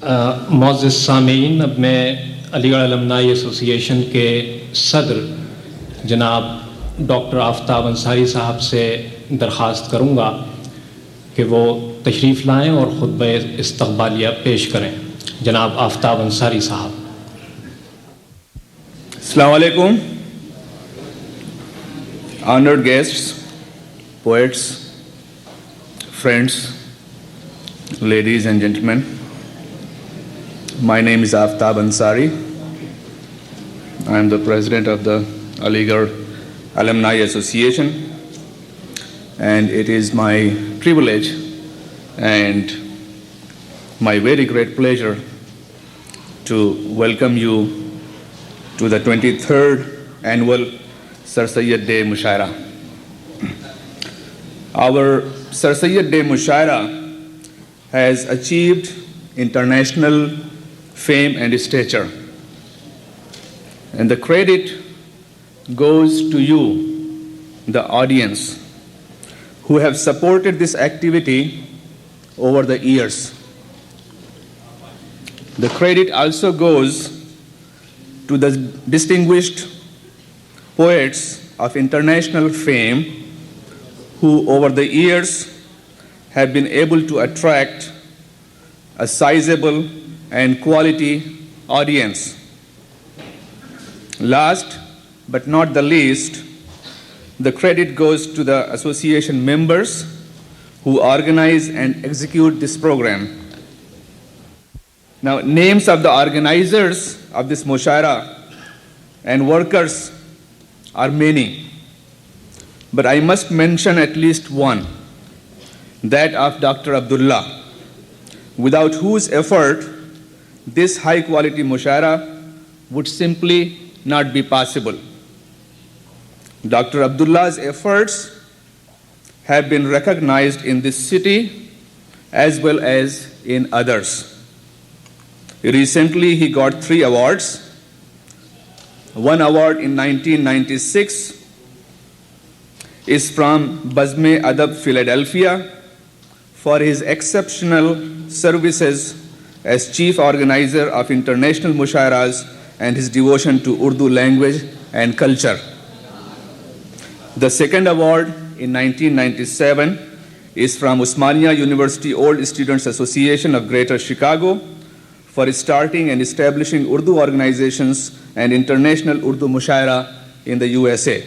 मोअज़्ज़िज़ सामीन, अब मैं अलीगढ़ अलमनाई एसोसिएशन के सदर जनाब डॉक्टर आफ्ताब अंसारी साहब से दरख्वास्त करूँगा कि वो तशरीफ़ लाएँ और ख़ुतबा इस्तक़बालिया पेश करें। जनाब आफ्ताब अंसारी साहब। Assalamu alaikum. Honored guests, poets, friends, ladies and gentlemen. My name is Aftab Ansari. I am the president of the Aligarh Alumni Association, and it is my privilege and my very great pleasure to welcome you to the 23rd annual Sir Syed Day Mushaira. Our Sir Syed Day Mushaira has achieved international fame and stature, and the credit goes to you, the audience, who have supported this activity over the years. The credit also goes to the distinguished poets of international fame who over the years have been able to attract a sizable and quality audience. Last but not the least, the credit goes to the association members who organize and execute this program. Now, names of the organizers of this Mushaira and workers are many, but I must mention at least one, that of Dr. Abdullah, without whose effort this high-quality Mushaira would simply not be possible. Dr. Abdullah's efforts have been recognized in this city as well as in others. Recently, he got 3 awards. One award in 1996 is from Bazme Adab Philadelphia for his exceptional services as chief organizer of international Mushairas and his devotion to Urdu language and culture. The second award in 1997 is from Usmania University Old Students Association of Greater Chicago for starting and establishing Urdu organizations and international Urdu Mushaira in the USA.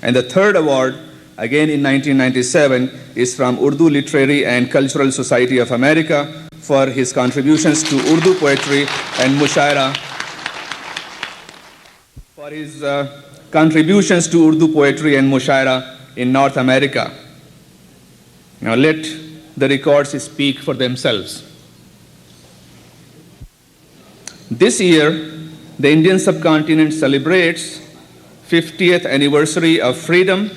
And the third award, again in 1997, is from Urdu Literary and Cultural Society of America for his contributions to Urdu poetry and Mushaira, in North America. Now let the records speak for themselves. This year, the Indian subcontinent celebrates 50th anniversary of freedom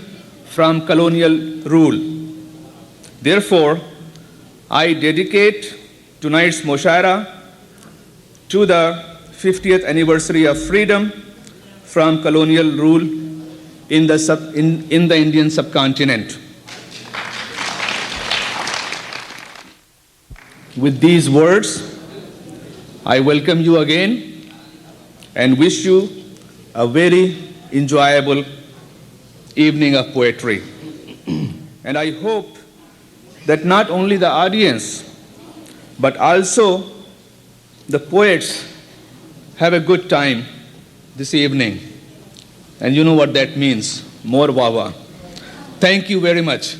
from colonial rule. Therefore, I dedicate tonight's Mushaira to the 50th anniversary of freedom from colonial rule in the Indian subcontinent. With these words, I welcome you again and wish you a very enjoyable evening of poetry. And I hope that not only the audience, but also the poets have a good time this evening. And you know what that means, more wawa. Thank you very much.